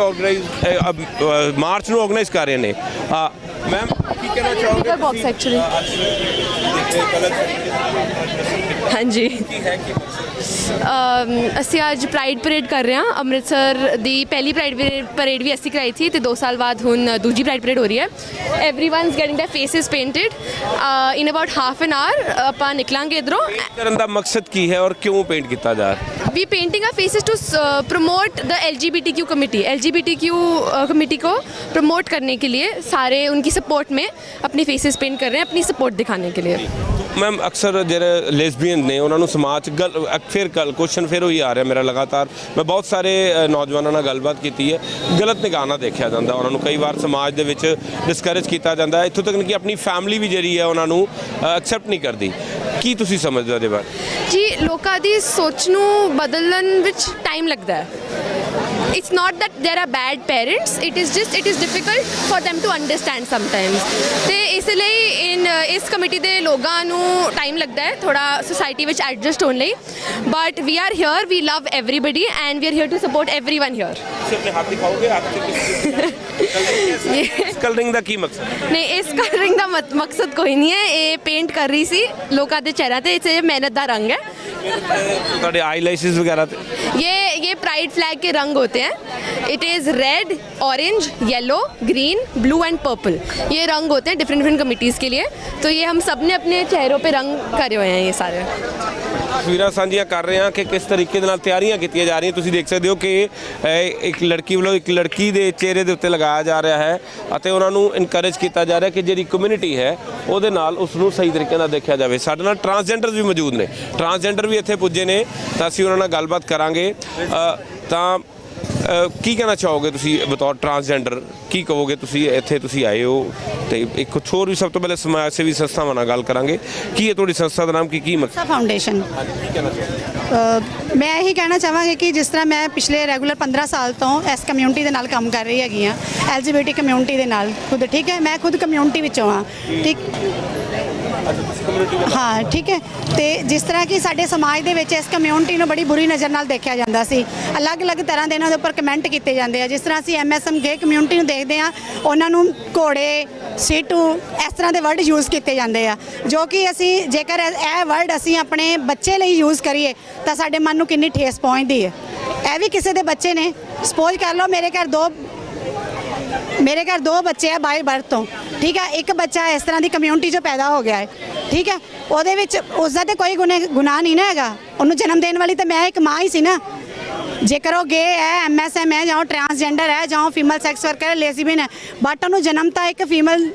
ਮਾਰਚ ਨੂੰ ਆਰਗੇਨਾਈਜ਼ ਕਰ ਰਹੇ ਨੇ। ਮੈਮ ਕੀ ਕਹਿਣਾ ਚਾਹੋਗੇ? ਬਾਕਸ ਐਕਚੁਅਲੀ ਹਾਂਜੀ ਅਸੀਂ ਅੱਜ ਪ੍ਰਾਈਡ ਪਰੇਡ ਕਰ ਰਹੇ ਹਾਂ। ਅੰਮ੍ਰਿਤਸਰ ਦੀ ਪਹਿਲੀ ਪ੍ਰਾਈਡ ਪਰੇਡ ਵੀ ਅਸੀਂ ਕਰਾਈ ਸੀ ਤੇ 2 ਸਾਲ ਬਾਅਦ ਹੁਣ ਦੂਜੀ ਪ੍ਰਾਈਡ ਪਰੇਡ ਹੋ ਰਹੀ ਹੈ। Everyone getting their faces painted in about half an hour ਆਪਾਂ ਨਿਕਲਾਂਗੇ ਇਧਰੋਂ। ਕਰਨ ਦਾ ਮਕਸਦ ਕੀ ਹੈ ਔਰ ਕਿਉਂ ਪੇਂਟ ਕੀਤਾ ਜਾ ਰਿਹਾ? We painting are faces to promote the LGBTQ committee, LGBTQ committee को प्रमोट करने के लिए सारे उनकी सपोर्ट में अपने फेसेस पेंट कर रहे हैं, अपनी सपोर्ट दिखाने के लिए। ਮੈਮ ਅਕਸਰ ਜਿਹੜੇ ਲੈਸਬੀਅਨ ਨੇ ਉਹਨਾਂ ਨੂੰ ਸਮਾਜ 'ਚ ਫਿਰ ਕੁਐਸਚਨ ਫਿਰ ਉਹੀ ਆ ਰਿਹਾ ਮੇਰਾ ਲਗਾਤਾਰ। ਮੈਂ ਬਹੁਤ ਸਾਰੇ ਨੌਜਵਾਨਾਂ ਨਾਲ ਗੱਲਬਾਤ ਕੀਤੀ ਹੈ, ਗਲਤ ਨਿਗਾਹ ਨਾਲ ਦੇਖਿਆ ਜਾਂਦਾ ਉਹਨਾਂ ਨੂੰ। ਕਈ ਵਾਰ ਸਮਾਜ ਦੇ ਵਿੱਚ ਡਿਸਕਰੇਜ ਕੀਤਾ ਜਾਂਦਾ, ਇੱਥੋਂ ਤੱਕ ਕਿ ਆਪਣੀ ਫੈਮਿਲੀ ਵੀ ਜਿਹੜੀ ਹੈ ਉਹਨਾਂ ਨੂੰ ਐਕਸੈਪਟ ਨਹੀਂ ਕਰਦੀ। ਕੀ ਤੁਸੀਂ ਸਮਝਦੇ ਹੋ ਇਹਦੇ ਬਾਰੇ? ਜੀ ਲੋਕਾਂ ਦੀ ਸੋਚ ਨੂੰ ਬਦਲਣ ਵਿੱਚ ਟਾਈਮ ਲੱਗਦਾ ਹੈ। It's not that there are bad parents, it is difficult for them to understand sometimes। ਤੇ ਇਸ ਲਈ ਇਸ ਕਮੇਟੀ ਦੇ ਲੋਕਾਂ ਨੂੰ ਟਾਈਮ ਲੱਗਦਾ ਹੈ ਥੋੜਾ ਸੋਸਾਇਟੀ ਵਿੱਚ ਐਡਜਸਟ ਹੋਣ ਲਈ, but we are here, we love everybody and we are here to support everyone here. ਤੁਸੀਂ ਆਪਣੇ ਹੱਥ ਦਿਖਾਓਗੇ? ਇਸ ਕਲਰਿੰਗ ਦਾ ਕੀ ਮਕਸਦ? ਨਹੀਂ, ਇਸ ਕਲਰਿੰਗ ਦਾ ਮਕਸਦ ਕੋਈ ਨਹੀਂ ਹੈ। ਇਹ ਪੇਂਟ ਕਰ ਰਹੀ ਸੀ ਲੋਕਾਂ ਦੇ ਚਿਹਰਿਆਂ ਤੇ, ਇਹ ਮਿਹਨਤ ਦਾ ਰੰਗ ਹੈ। ਤੁਹਾਡੇ ਆਈਲੈਸ਼ਸ ਵਗੈरह ਤੇ ये प्राइड फ्लैग के रंग होते हैं। It is red, orange, yellow, green, blue and purple. ये रंग होते हैं डिफरेंट कमिटीज़ के लिए। तो ये हम सब ने अपने चेहरों पे रंग करे हुए हैं ये सारे। ਤਸਵੀਰਾਂ ਸਾਂਝੀਆਂ ਕਰ ਰਹੇ ਹਾਂ ਕਿ ਕਿਸ ਤਰੀਕੇ ਦੇ ਨਾਲ ਤਿਆਰੀਆਂ ਕੀਤੀਆਂ ਜਾ ਰਹੀਆਂ। ਤੁਸੀਂ ਦੇਖ ਸਕਦੇ ਹੋ ਕਿ ਇੱਕ ਲੜਕੀ ਵੱਲੋਂ ਇੱਕ ਲੜਕੀ ਦੇ ਚਿਹਰੇ ਦੇ ਉੱਤੇ ਲਗਾਇਆ ਜਾ ਰਿਹਾ ਹੈ ਅਤੇ ਉਹਨਾਂ ਨੂੰ ਇਨਕਰੇਜ ਕੀਤਾ ਜਾ ਰਿਹਾ ਕਿ ਜਿਹੜੀ ਕਮਿਊਨਿਟੀ ਹੈ ਉਹਦੇ ਨਾਲ ਉਸ ਨੂੰ ਸਹੀ ਤਰੀਕੇ ਨਾਲ ਦੇਖਿਆ ਜਾਵੇ। ਸਾਡੇ ਨਾਲ ਟਰਾਂਸਜੈਂਡਰਸ ਵੀ ਮੌਜੂਦ ਨੇ, ਟਰਾਂਸਜੈਂਡਰ ਵੀ ਇੱਥੇ ਪੁੱਜੇ ਨੇ, ਤਾਂ ਅਸੀਂ ਉਹਨਾਂ ਨਾਲ ਗੱਲਬਾਤ ਕਰਾਂਗੇ। ਤਾਂ ਕੀ ਕਹਿਣਾ ਚਾਹੋਗੇ ਤੁਸੀਂ ਬਤੌਰ ਟਰਾਂਸਜੈਂਡਰ? ਕੀ ਕਹੋਗੇ ਤੁਸੀਂ? ਇੱਥੇ ਤੁਸੀਂ ਆਏ ਹੋ ਤੇ ਇੱਕ ਹੋਰ ਵੀ ਸਭ ਤੋਂ ਪਹਿਲੇ ਸਮਾਜ ਸੇਵੀ ਸੰਸਥਾਵਾਂ ਨਾਲ ਗੱਲ ਕਰਾਂਗੇ। ਕੀ ਹੈ ਤੁਹਾਡੀ ਸੰਸਥਾ ਦਾ ਨਾਮ? ਕੀ ਮਕਸਦ? ਫਾਊਂਡੇਸ਼ਨ। ਮੈਂ ਇਹੀ ਕਹਿਣਾ ਚਾਹਾਂਗੀ ਕਿ ਜਿਸ ਤਰ੍ਹਾਂ ਮੈਂ ਪਿਛਲੇ ਰੈਗੂਲਰ 15 ਸਾਲ ਤੋਂ ਇਸ ਕਮਿਊਨਿਟੀ ਦੇ ਨਾਲ ਕੰਮ ਕਰ ਰਹੀ ਹੈਗੀ ਹਾਂ, LGBT ਕਮਿਊਨਿਟੀ ਦੇ ਨਾਲ ਖੁਦ, ਠੀਕ ਹੈ। ਮੈਂ ਖੁਦ ਕਮਿਊਨਿਟੀ ਵਿੱਚੋਂ ਹਾਂ, ਠੀਕ ਹਾਂ, ਠੀਕ ਹੈ। ਤੇ ਜਿਸ ਤਰ੍ਹਾਂ ਕਿ ਸਾਡੇ ਸਮਾਜ ਦੇ ਵਿੱਚ ਇਸ ਕਮਿਊਨਿਟੀ ਨੂੰ ਬੜੀ ਬੁਰੀ ਨਜ਼ਰ ਨਾਲ ਦੇਖਿਆ ਜਾਂਦਾ ਸੀ, ਅਲੱਗ-ਅਲੱਗ ਤਰ੍ਹਾਂ ਦੇ ਇਹਨਾਂ ਦੇ ਉੱਪਰ ਕਮੈਂਟ ਕੀਤੇ ਜਾਂਦੇ ਆ। ਜਿਸ ਤਰ੍ਹਾਂ ਅਸੀਂ MSM ਗੇ ਕਮਿਊਨਿਟੀ ਨੂੰ ਦੇਖਦੇ ਹਾਂ, ਉਹਨਾਂ ਨੂੰ ਘੋੜੇ, ਸੀਟੂ, ਇਸ ਤਰ੍ਹਾਂ ਦੇ ਵਰਡ ਯੂਜ਼ ਕੀਤੇ ਜਾਂਦੇ ਆ, ਜੋ ਕਿ ਅਸੀਂ ਜੇਕਰ ਇਹ ਵਰਡ ਅਸੀਂ ਆਪਣੇ ਬੱਚੇ ਲਈ ਯੂਜ਼ ਕਰੀਏ ਤਾਂ ਸਾਡੇ ਮਨ ਨੂੰ ਕਿੰਨੀ ਠੇਸ ਪਹੁੰਚਦੀ ਹੈ। ਇਹ ਵੀ ਕਿਸੇ ਦੇ ਬੱਚੇ ਨੇ। ਸਪੋਜ਼ ਕਰ ਲਓ ਮੇਰੇ ਘਰ ਦੋ ਬੱਚੇ ਆ ਬਾਈ ਬਰਥ ਤੋਂ, ਠੀਕ ਹੈ। ਇੱਕ ਬੱਚਾ ਇਸ ਤਰ੍ਹਾਂ ਦੀ ਕਮਿਊਨਿਟੀ 'ਚ ਪੈਦਾ ਹੋ ਗਿਆ ਹੈ, ਠੀਕ ਹੈ। ਉਹਦੇ ਵਿੱਚ ਉਸਦਾ ਤਾਂ ਕੋਈ ਗੁਨਾਹ ਨਹੀਂ ਨਾ ਹੈਗਾ। ਉਹਨੂੰ ਜਨਮ ਦੇਣ ਵਾਲੀ ਤਾਂ ਮੈਂ ਇੱਕ ਮਾਂ ਹੀ ਸੀ ਨਾ। ਜੇਕਰ ਉਹ ਗੇ ਹੈ, MSM ਹੈ, ਜਾਂ ਉਹ ਟਰਾਂਸਜੈਂਡਰ ਹੈ, ਜਾਂ ਉਹ ਫੀਮੇਲ ਸੈਕਸ ਵਰਕਰ ਹੈ, ਲੇਸਬੀਅਨ ਹੈ, ਬਟ ਉਹਨੂੰ ਜਨਮ ਤਾਂ ਇੱਕ ਫੀਮੇਲ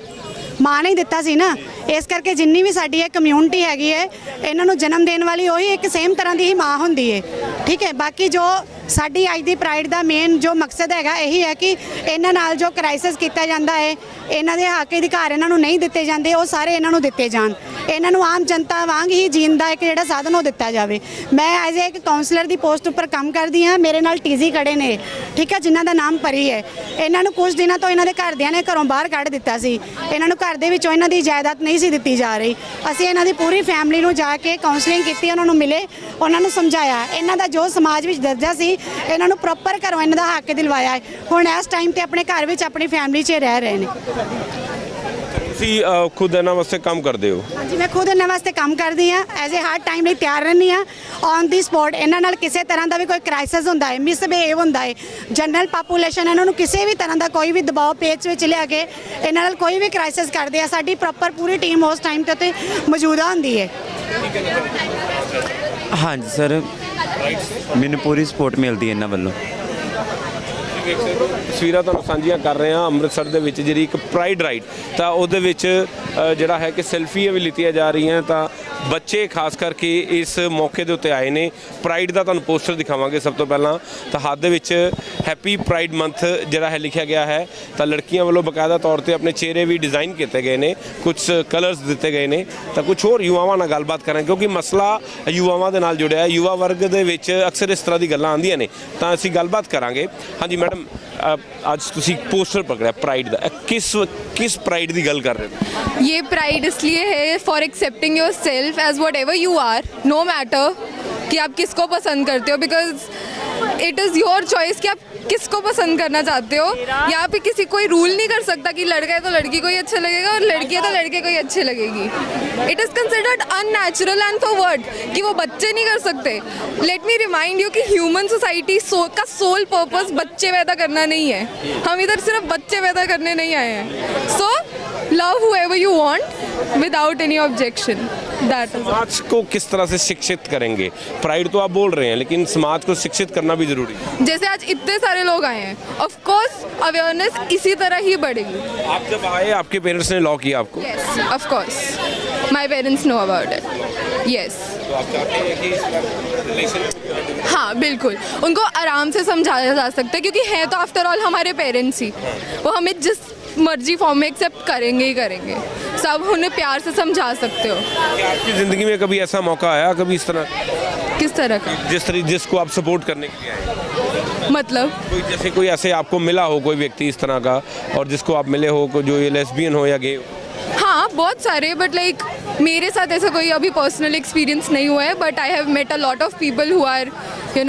ਮਾਂ ਨੇ ਹੀ ਦਿੱਤਾ ਸੀ ਨਾ। ਇਸ ਕਰਕੇ ਜਿੰਨੀ ਵੀ ਸਾਡੀ ਇਹ ਕਮਿਊਨਿਟੀ ਹੈਗੀ ਹੈ, ਇਹਨਾਂ ਨੂੰ ਜਨਮ ਦੇਣ ਵਾਲੀ ਉਹੀ ਇੱਕ ਸੇਮ ਤਰ੍ਹਾਂ ਦੀ ਹੀ ਮਾਂ ਹੁੰਦੀ ਹੈ, ਠੀਕ ਹੈ। ਬਾਕੀ ਜੋ ਸਾਡੀ ਅੱਜ ਦੀ ਪ੍ਰਾਈਡ ਦਾ ਮੇਨ ਜੋ ਮਕਸਦ ਹੈਗਾ ਇਹੀ ਹੈ ਕਿ ਇਹਨਾਂ ਨਾਲ ਜੋ ਕ੍ਰਾਈਸਿਸ ਕੀਤਾ ਜਾਂਦਾ ਹੈ, ਇਹਨਾਂ ਦੇ ਹੱਕ ਅਧਿਕਾਰ ਇਹਨਾਂ ਨੂੰ ਨਹੀਂ ਦਿੱਤੇ ਜਾਂਦੇ, ਉਹ ਸਾਰੇ ਇਹਨਾਂ ਨੂੰ ਦਿੱਤੇ ਜਾਣ। ਇਹਨਾਂ ਨੂੰ ਆਮ ਜਨਤਾ ਵਾਂਗ ਹੀ ਜੀਣ ਦਾ ਇੱਕ ਜਿਹੜਾ ਸਾਧਨ ਉਹ ਦਿੱਤਾ ਜਾਵੇ। ਮੈਂ ਐਜ਼ ਇੱਕ ਕਾਉਂਸਲਰ ਦੀ ਪੋਸਟ ਉੱਪਰ ਕੰਮ ਕਰਦੀ ਹਾਂ। ਮੇਰੇ ਨਾਲ ਟੀਜ਼ੀ ਖੜੇ ਨੇ, ਠੀਕ ਹੈ, ਜਿਨ੍ਹਾਂ ਦਾ ਨਾਮ ਪਰੀ ਹੈ। ਇਹਨਾਂ ਨੂੰ ਕੁਝ ਦਿਨਾਂ ਤੋਂ ਇਹਨਾਂ ਦੇ ਘਰਦਿਆਂ ਨੇ ਘਰੋਂ ਬਾਹਰ ਕੱਢ ਦਿੱਤਾ ਸੀ। ਇਹਨਾਂ ਨੂੰ ਘਰ ਦੇ ਵਿੱਚੋਂ ਇਹਨਾਂ ਦੀ ਜਾਇਦਾਦ ਨਹੀਂ ਸੀ ਦਿੱਤੀ ਜਾ ਰਹੀ। ਅਸੀਂ ਇਹਨਾਂ ਦੀ ਪੂਰੀ ਫੈਮਿਲੀ ਨੂੰ ਜਾ ਕੇ ਕਾਉਂਸਲਿੰਗ ਕੀਤੀ, ਉਹਨਾਂ ਨੂੰ ਮਿਲੇ, ਉਹਨਾਂ ਨੂੰ ਸਮਝਾਇਆ। ਇਹਨਾਂ ਦਾ ਜੋ ਸਮਾਜ ਵਿੱਚ ਦਰਜਾ ਸੀ, ਇਹਨਾਂ ਨੂੰ ਪ੍ਰੋਪਰ ਘਰੋਂ ਇਹਨਾਂ ਦਾ ਹੱਕ ਦਿਲਵਾਇਆ ਹੈ। ਹੁਣ ਇਸ ਟਾਈਮ ਤੇ ਆਪਣੇ ਘਰ ਵਿੱਚ ਆਪਣੀ ਫੈਮਿਲੀ 'ਚ ਰਹਿ ਰਹੇ ਨੇ। ਤੁਸੀਂ ਖੁਦ ਇਹਨਾਂ ਵਾਸਤੇ ਕੰਮ ਕਰਦੇ ਹੋ? ਹਾਂਜੀ, ਮੈਂ ਖੁਦ ਇਹਨਾਂ ਵਾਸਤੇ ਕੰਮ ਕਰਦੀ ਹਾਂ। ਐਜ਼ ਏ ਹਰ ਟਾਈਮ ਲਈ ਤਿਆਰ ਰਹਿੰਦੀ ਹਾਂ ਔਨ ਦੀ ਸਪੌਟ। ਇਹਨਾਂ ਨਾਲ ਕਿਸੇ ਤਰ੍ਹਾਂ ਦਾ ਵੀ ਕੋਈ ਕ੍ਰਾਈਸਿਸ ਹੁੰਦਾ ਹੈ, ਮਿਸਬਿਹੇਵ ਹੁੰਦਾ ਹੈ, ਜਨਰਲ ਪਾਪੂਲੇਸ਼ਨ ਇਹਨਾਂ ਨੂੰ ਕਿਸੇ ਵੀ ਤਰ੍ਹਾਂ ਦਾ ਕੋਈ ਵੀ ਦਬਾਅ ਪੇਚ ਵਿੱਚ ਲਿਆ ਕੇ ਇਹਨਾਂ ਨਾਲ ਕੋਈ ਵੀ ਕ੍ਰਾਈਸਿਸ ਕਰਦੇ ਆ, ਸਾਡੀ ਪ੍ਰੋਪਰ ਪੂਰੀ ਟੀਮ ਉਸ ਟਾਈਮ ਤੇ ਉੱਤੇ ਮੌਜੂਦਾ ਹੁੰਦੀ ਹੈ। ਹਾਂਜੀ ਸਰ, ਮੈਨੂੰ ਪੂਰੀ ਸਪੋਰਟ ਮਿਲਦੀ ਹੈ ਇਹਨਾਂ ਵੱਲੋਂ। ਤਸਵੀਰਾਂ ਤੁਹਾਨੂੰ ਸਾਂਝੀਆਂ ਕਰ ਰਹੇ ਹਾਂ ਅੰਮ੍ਰਿਤਸਰ ਦੇ ਵਿੱਚ ਜਿਹੜੀ ਇੱਕ ਪ੍ਰਾਈਡ ਰਾਈਡ, ਤਾਂ ਉਹਦੇ ਵਿੱਚ ਜਿਹੜਾ ਹੈ ਕਿ ਸੈਲਫੀਆਂ ਵੀ ਲਿੱਤੀਆਂ ਜਾ ਰਹੀਆਂ। ਤਾਂ ਬੱਚੇ ਖਾਸ ਕਰਕੇ ਇਸ ਮੌਕੇ ਦੇ ਉੱਤੇ ਆਏ ਨੇ। ਪ੍ਰਾਈਡ ਦਾ ਤੁਹਾਨੂੰ ਪੋਸਟਰ ਦਿਖਾਵਾਂਗੇ ਸਭ ਤੋਂ ਪਹਿਲਾਂ। ਤਾਂ ਹੱਥ ਦੇ ਵਿੱਚ ਹੈਪੀ ਪ੍ਰਾਈਡ ਮੰਥ ਜਿਹੜਾ ਹੈ ਲਿਖਿਆ ਗਿਆ ਹੈ। ਤਾਂ ਲੜਕੀਆਂ ਵੱਲੋਂ ਬਕਾਇਦਾ ਤੌਰ ਤੇ ਆਪਣੇ ਚਿਹਰੇ ਵੀ ਡਿਜ਼ਾਈਨ ਕੀਤੇ ਗਏ ਨੇ, ਕੁਝ ਕਲਰਸ ਦਿੱਤੇ ਗਏ ਨੇ। ਤਾਂ ਕੁਝ ਹੋਰ ਯੁਵਾਵਾਂ ਨਾਲ ਗੱਲਬਾਤ ਕਰਾਂਗੇ, ਕਿਉਂਕਿ ਮਸਲਾ ਯੁਵਾਵਾਂ ਦੇ ਨਾਲ ਜੁੜਿਆ ਹੈ। ਯੁਵਾ ਵਰਗ ਦੇ ਵਿੱਚ ਅਕਸਰ ਇਸ ਤਰ੍ਹਾਂ ਦੀ ਗੱਲਾਂ ਆਉਂਦੀਆਂ ਨੇ, ਤਾਂ ਅਸੀਂ ਗੱਲਬਾਤ ਕਰਾਂਗੇ। ਹਾਂਜੀ ਮੈਡਮ, ਅੱਜ ਤੁਸੀਂ ਪੋਸਟਰ ਪਕੜਿਆ ਪ੍ਰਾਈਡ ਦਾ, ਕਿਸ ਪ੍ਰਾਈਡ ਦੀ ਗੱਲ ਕਰ ਰਹੇ ਹੋ? ये प्राइड इसलिए है for accepting yourself as whatever you are, no matter कि आप किसको पसंद करते हो, because it is your choice कि आप किसको पसंद करना चाहते हो। यहाँ पे किसी कोई रूल नहीं कर सकता कि लड़का है तो लड़की को ही अच्छा लगेगा और लड़की है तो लड़के को ही अच्छी लगेगी। It is considered unnatural and forward कि वो बच्चे नहीं कर सकते। लेट मी रिमाइंड यू कि ह्यूमन सोसाइटी का सोल पर्पस बच्चे पैदा करना नहीं है। हम इधर सिर्फ बच्चे पैदा करने नहीं आए हैं। So love whoever you want without any objection. That is समाज को किस तरह से शिक्षित करेंगे? प्राइड तो आप बोल रहे हैं, लेकिन समाज को शिक्षित करना भी जरूरी है। जैसे आज इतने सारे लोग आए हैं, ऑफ कोर्स अवेयरनेस इसी तरह ही बढ़ेगी। आप जब आए, आपके पेरेंट्स ने लॉ किया आपको? Yes, of course my parents know about it. Yes, तो आप चाहते हैं कि इस रिलेशन हाँ बिल्कुल, उनको आराम से समझाया जा सकता है, क्योंकि है तो आफ्टर ऑल हमारे पेरेंट्स ही। वो हमें जिस मर्जी फॉर्म में एक्सेप्ट करेंगे ही करेंगे। सब उन्हें प्यार से समझा सकते हो। क्या आपकी ज़िंदगी में कभी ऐसा मौका आया, कभी इस तरह किस तरह का जिसको आप सपोर्ट करने के लिए आए? मतलब? कोई जैसे कोई ऐसे आपको मिला हो कोई व्यक्ति इस तरह का, और जिसको आप मिले हो जो ये लेस्बियन हो या गे हो? हाँ, बहुत सारे, बट लाइक मेरे साथ ऐसा कोई अभी पर्सनल एक्सपीरियंस नहीं हुआ है, but I have met a lot of people who are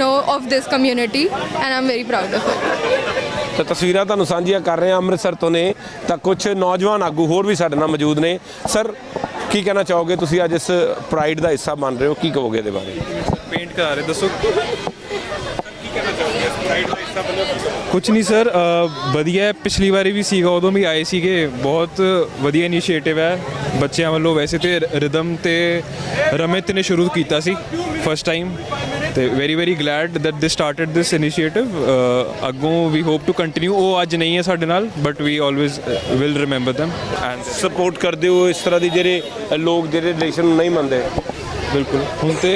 of this community and I am very proud of it. ਤਾਂ ਤਸਵੀਰਾਂ ਤੁਹਾਨੂੰ ਸਾਂਝੀਆਂ ਕਰ ਰਹੇ ਹਾਂ ਅੰਮ੍ਰਿਤਸਰ ਤੋਂ ਨੇ। ਤਾਂ ਕੁਝ ਨੌਜਵਾਨ ਆਗੂ ਹੋਰ ਵੀ ਸਾਡੇ ਨਾਲ ਮੌਜੂਦ ਨੇ। ਸਰ, ਕੀ ਕਹਿਣਾ ਚਾਹੋਗੇ? ਤੁਸੀਂ ਅੱਜ ਇਸ ਪ੍ਰਾਈਡ ਦਾ ਹਿੱਸਾ ਬਣ ਰਹੇ ਹੋ, ਕੀ ਕਹੋਗੇ ਇਹਦੇ ਬਾਰੇ? पेंट करा रहे, दसो ਕੁਛ ਨਹੀਂ ਸਰ, ਵਧੀਆ ਹੈ। ਪਿਛਲੀ ਵਾਰੀ ਵੀ ਸੀਗਾ, ਉਦੋਂ ਵੀ ਆਏ ਸੀਗੇ। ਬਹੁਤ ਵਧੀਆ ਇਨੀਸ਼ੀਏਟਿਵ ਹੈ ਬੱਚਿਆਂ ਵੱਲੋਂ। ਵੈਸੇ ਤੇ ਰਿਦਮ ਤੇ ਰਮਿਤ ਨੇ ਸ਼ੁਰੂ ਕੀਤਾ ਸੀ ਫਸਟ ਟਾਈਮ, ਤੇ ਵੈਰੀ ਗਲੈਡ ਦੈਟ ਦੇ ਸਟਾਰਟਡ ਦਿਸ ਇਨੀਸ਼ੀਏਟਿਵ। ਅੱਗੋਂ ਵੀ ਹੋਪ ਟੂ ਕੰਟੀਨਿਊ। ਉਹ ਅੱਜ ਨਹੀਂ ਹੈ ਸਾਡੇ ਨਾਲ, but we always will remember them and support ਕਰਦੇ ਹੋ ਇਸ ਤਰ੍ਹਾਂ ਦੀ ਜਿਹੜੇ ਲੋਕ ਜਿਹੜੇ ਰਿਲੇਸ਼ਨ ਨੂੰ ਨਹੀਂ ਮੰਨਦੇ? ਬਿਲਕੁਲ। ਹੁਣ ਤੇ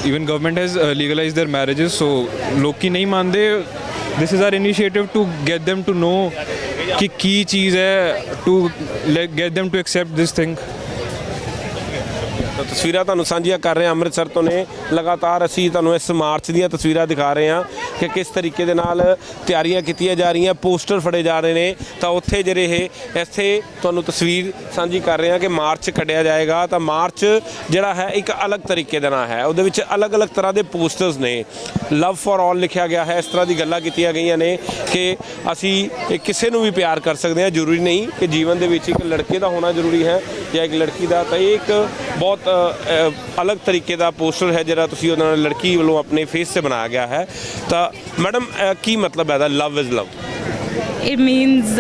even government has legalise their marriages, so ਲੋਕੀ ਨਹੀਂ ਮੰਨਦੇ। This is our initiative to get them to know ਕਿ ਕੀ ਚੀਜ਼ ਹੈ, to get them to accept this thing। ਤਾਂ ਤਸਵੀਰਾਂ ਤੁਹਾਨੂੰ ਸਾਂਝੀਆਂ ਕਰ ਰਹੇ ਹਾਂ ਅੰਮ੍ਰਿਤਸਰ ਤੋਂ ਨੇ। ਲਗਾਤਾਰ ਅਸੀਂ ਤੁਹਾਨੂੰ ਇਸ ਮਾਰਚ ਦੀਆਂ ਤਸਵੀਰਾਂ ਦਿਖਾ ਰਹੇ ਹਾਂ ਕਿ ਕਿਸ ਤਰੀਕੇ ਦੇ ਨਾਲ ਤਿਆਰੀਆਂ ਕੀਤੀਆਂ ਜਾ ਰਹੀਆਂ, ਪੋਸਟਰ ਫੜੇ ਜਾ ਰਹੇ ਨੇ। ਤਾਂ ਉੱਥੇ ਜਿਹੜੇ ਇਹ ਇੱਥੇ ਤੁਹਾਨੂੰ ਤਸਵੀਰ ਸਾਂਝੀ ਕਰ ਰਹੇ ਹਾਂ ਕਿ ਮਾਰਚ ਕੱਢਿਆ ਜਾਏਗਾ। ਤਾਂ ਮਾਰਚ ਜਿਹੜਾ ਹੈ ਇੱਕ ਅਲੱਗ ਤਰੀਕੇ ਦੇ ਨਾਲ ਹੈ, ਉਹਦੇ ਵਿੱਚ ਅਲੱਗ-ਅਲੱਗ ਤਰ੍ਹਾਂ ਦੇ ਪੋਸਟਰਸ ਨੇ। ਲਵ ਫॉर ਆਲ ਲਿਖਿਆ ਗਿਆ ਹੈ। ਇਸ ਤਰ੍ਹਾਂ ਦੀ ਗੱਲਾਂ ਕੀਤੀਆਂ ਗਈਆਂ ਨੇ ਕਿ ਅਸੀਂ ਕਿਸੇ ਨੂੰ ਵੀ ਪਿਆਰ ਕਰ ਸਕਦੇ ਹਾਂ। ਜ਼ਰੂਰੀ ਨਹੀਂ ਕਿ ਜੀਵਨ ਦੇ ਵਿੱਚ ਇੱਕ ਲੜਕੇ ਦਾ ਹੋਣਾ ਜ਼ਰੂਰੀ ਹੈ ਜਾਂ ਇੱਕ ਲੜਕੀ ਦਾ। ਤਾਂ ਇਹ ਇੱਕ ਬਹੁਤ ਅਲੱਗ ਤਰੀਕੇ ਦਾ ਪੋਸਟਰ ਹੈ ਜਿਹੜਾ ਤੁਸੀਂ ਉਹਨਾਂ ਨਾਲ ਲੜਕੀ ਵੱਲੋਂ ਆਪਣੇ ਫੇਸ ਤੇ ਬਣਾਇਆ ਗਿਆ ਹੈ। ਤਾਂ ਮੈਡਮ, ਕੀ ਮਤਲਬ ਹੈ ਦਾ love is love? It means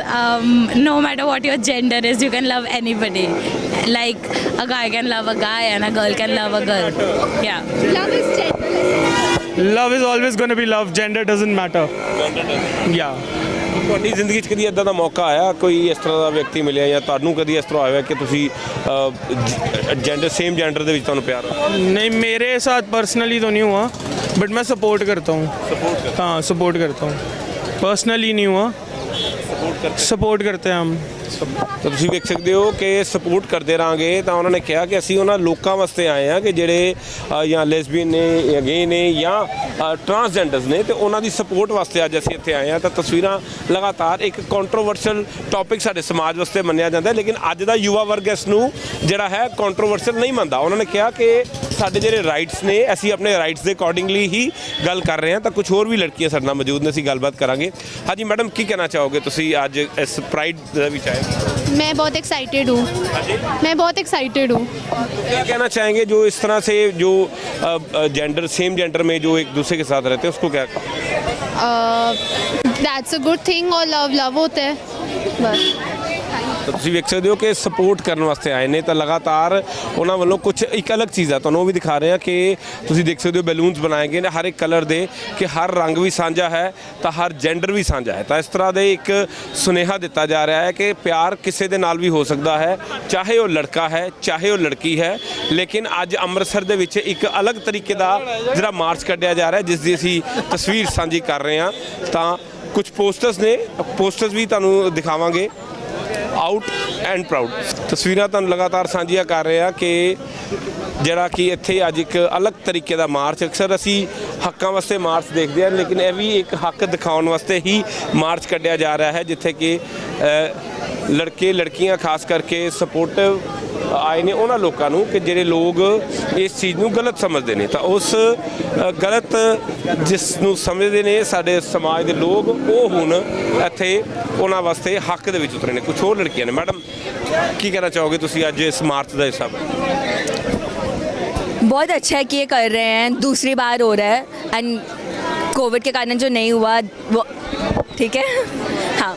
no matter what your gender is, you can love anybody. Like a guy can love a guy and a girl can love a girl. Yeah. Love is genderless. Love is always going to be love. Gender doesn't matter. Yeah. ਤੁਹਾਡੀ ਜ਼ਿੰਦਗੀ 'ਚ ਕਦੀ ਇਦਾਂ ਦਾ ਮੌਕਾ ਆਇਆ, ਕੋਈ ਇਸ ਤਰ੍ਹਾਂ ਦਾ ਵਿਅਕਤੀ ਮਿਲਿਆ ਜਾਂ ਤੁਹਾਨੂੰ ਕਦੀ ਇਸ ਤਰ੍ਹਾਂ ਹੋਇਆ ਕਿ ਤੁਸੀਂ ਸੇਮ ਜੈਂਡਰ ਦੇ ਵਿੱਚ ਤੁਹਾਨੂੰ ਪਿਆਰ ਹੋਇਆ? नहीं मेरे साथ पर्सनली तो नहीं हुआ बट मैं सपोर्ट करता हूँ। हाँ सपोर्ट करता हूँ, पर्सनली नहीं हुआ, सपोर्ट करते हैं हम। ਤਾਂ ਤੁਸੀਂ ਵੇਖ ਸਕਦੇ ਹੋ ਕਿ ਸਪੋਰਟ ਕਰਦੇ ਰਹਾਂਗੇ। ਤਾਂ ਉਹਨਾਂ ਨੇ ਕਿਹਾ ਕਿ ਅਸੀਂ ਉਹਨਾਂ ਲੋਕਾਂ ਵਾਸਤੇ ਆਏ ਹਾਂ ਕਿ ਜਿਹੜੇ ਜਾਂ ਲੈਸਬੀਅਨ ਨੇ ਜਾਂ ਗੇ ਨੇ ਜਾਂ ਟਰਾਂਸਜੈਂਡਰਸ ਨੇ, ਤੇ ਉਹਨਾਂ ਦੀ ਸਪੋਰਟ ਵਾਸਤੇ ਅੱਜ ਅਸੀਂ ਇੱਥੇ ਆਏ ਹਾਂ। ਤਾਂ ਤਸਵੀਰਾਂ ਲਗਾਤਾਰ ਇੱਕ ਕੰਟਰੋਵਰਸ਼ਲ ਟੌਪਿਕ ਸਾਡੇ ਸਮਾਜ ਵਾਸਤੇ ਮੰਨਿਆ ਜਾਂਦਾ ਹੈ, ਲੇਕਿਨ ਅੱਜ ਦਾ ਯੁਵਾ ਵਰਗ ਇਸ ਨੂੰ ਜਿਹੜਾ ਹੈ ਕੰਟਰੋਵਰਸ਼ਲ ਨਹੀਂ ਮੰਨਦਾ। ਉਹਨਾਂ ਨੇ ਕਿਹਾ ਕਿ ਸਾਡੇ ਜਿਹੜੇ ਰਾਈਟਸ ਨੇ, ਅਸੀਂ ਆਪਣੇ ਰਾਈਟਸ ਦੇ ਅਕੋਰਡਿੰਗਲੀ ਹੀ ਗੱਲ ਕਰ ਰਹੇ ਹਾਂ। ਤਾਂ ਕੁਝ ਹੋਰ ਵੀ ਲੜਕੀਆਂ ਸਾਡੇ ਨਾਲ ਮੌਜੂਦ ਨੇ, ਅਸੀਂ ਗੱਲਬਾਤ ਕਰਾਂਗੇ। ਹਾਂਜੀ ਮੈਡਮ, ਕੀ ਕਹਿਣਾ ਚਾਹੋਗੇ ਤੁਸੀਂ ਅੱਜ ਇਸ ਪ੍ਰਾਈਡ ਦੇ ਵਿੱਚ ਆਏ? मैं बहुत एक्साइटेड हूँ, मैं बहुत एक्साइटेड हूँ। क्या कहना चाहेंगे जो इस तरह से जो जेंडर सेम जेंडर में जो एक दूसरे के साथ रहते हैं उसको क्या? दैट्स अ गुड थिंग, और लव होता है बस। ਤਾਂ ਤੁਸੀਂ ਵੇਖ ਸਕਦੇ ਹੋ ਕਿ ਸਪੋਰਟ ਕਰਨ ਵਾਸਤੇ ਆਏ ਨੇ। ਤਾਂ ਲਗਾਤਾਰ ਉਹਨਾਂ ਵੱਲੋਂ ਕੁਝ ਇੱਕ ਅਲੱਗ ਚੀਜ਼ ਆ, ਤੁਹਾਨੂੰ ਉਹ ਵੀ ਦਿਖਾ ਰਹੇ ਆ ਕਿ ਤੁਸੀਂ ਦੇਖ ਸਕਦੇ ਹੋ ਬੈਲੂਨਸ ਬਣਾਏ ਗਏ ਨੇ ਹਰ ਇੱਕ ਕਲਰ ਦੇ, ਕਿ ਹਰ ਰੰਗ ਵੀ ਸਾਂਝਾ ਹੈ ਤਾਂ ਹਰ ਜੈਂਡਰ ਵੀ ਸਾਂਝਾ ਹੈ। ਤਾਂ ਇਸ ਤਰ੍ਹਾਂ ਦੇ ਇੱਕ ਸੁਨੇਹਾ ਦਿੱਤਾ ਜਾ ਰਿਹਾ ਹੈ ਕਿ ਪਿਆਰ ਕਿਸੇ ਦੇ ਨਾਲ ਵੀ ਹੋ ਸਕਦਾ ਹੈ, ਚਾਹੇ ਉਹ ਲੜਕਾ ਹੈ ਚਾਹੇ ਉਹ ਲੜਕੀ ਹੈ। ਲੇਕਿਨ ਅੱਜ ਅੰਮ੍ਰਿਤਸਰ ਦੇ ਵਿੱਚ ਇੱਕ ਅਲੱਗ ਤਰੀਕੇ ਦਾ ਜਿਹੜਾ ਮਾਰਚ ਕੱਢਿਆ ਜਾ ਰਿਹਾ, ਜਿਸ ਦੀ ਅਸੀਂ ਤਸਵੀਰ ਸਾਂਝੀ ਕਰ ਰਹੇ ਹਾਂ। ਤਾਂ ਕੁਝ ਪੋਸਟਰਸ ਨੇ, ਪੋਸਟਰਸ ਵੀ ਤੁਹਾਨੂੰ ਦਿਖਾਵਾਂਗੇ। ਆਊਟ ਐਂਡ ਪ੍ਰਾਊਡ ਤਸਵੀਰਾਂ ਤੁਹਾਨੂੰ ਲਗਾਤਾਰ ਸਾਂਝੀਆਂ ਕਰ ਰਹੇ ਆ ਕਿ ਜਿਹੜਾ ਕਿ ਇੱਥੇ ਅੱਜ ਇੱਕ ਅਲੱਗ ਤਰੀਕੇ ਦਾ ਮਾਰਚ, ਅਕਸਰ ਅਸੀਂ ਹੱਕਾਂ ਵਾਸਤੇ ਮਾਰਚ ਦੇਖਦੇ ਹਾਂ, ਲੇਕਿਨ ਇਹ ਵੀ ਇੱਕ ਹੱਕ ਦਿਖਾਉਣ ਵਾਸਤੇ ਹੀ ਮਾਰਚ ਕੱਢਿਆ ਜਾ ਰਿਹਾ ਹੈ, ਜਿੱਥੇ ਕਿ ਲੜਕੇ ਲੜਕੀਆਂ ਖਾਸ ਕਰਕੇ ਸਪੋਰਟਿਵ ਆਏ ਨੇ ਉਹਨਾਂ ਲੋਕਾਂ ਨੂੰ ਕਿ ਜਿਹੜੇ ਲੋਕ ਇਸ ਚੀਜ਼ ਨੂੰ ਗਲਤ ਸਮਝਦੇ ਨੇ। ਤਾਂ ਉਸ ਗਲਤ ਜਿਸ ਨੂੰ ਸਮਝਦੇ ਨੇ ਸਾਡੇ ਸਮਾਜ ਦੇ ਲੋਕ, ਉਹ ਹੁਣ ਇੱਥੇ ਉਹਨਾਂ ਵਾਸਤੇ ਹੱਕ ਦੇ ਵਿੱਚ ਉਤਰੇ ਨੇ। ਕੁਝ ਹੋਰ ਲੜਕੀਆਂ ਨੇ। ਮੈਡਮ, ਕੀ ਕਹਿਣਾ ਚਾਹੋਗੇ ਤੁਸੀਂ ਅੱਜ ਇਸ ਮਾਰਚ ਦਾ ਹਿੱਸਾ? बहुत अच्छा है कि ये कर रहे हैं, दूसरी बार हो रहा है एंड कोविड के कारण जो नहीं हुआ वो ठीक है। हाँ,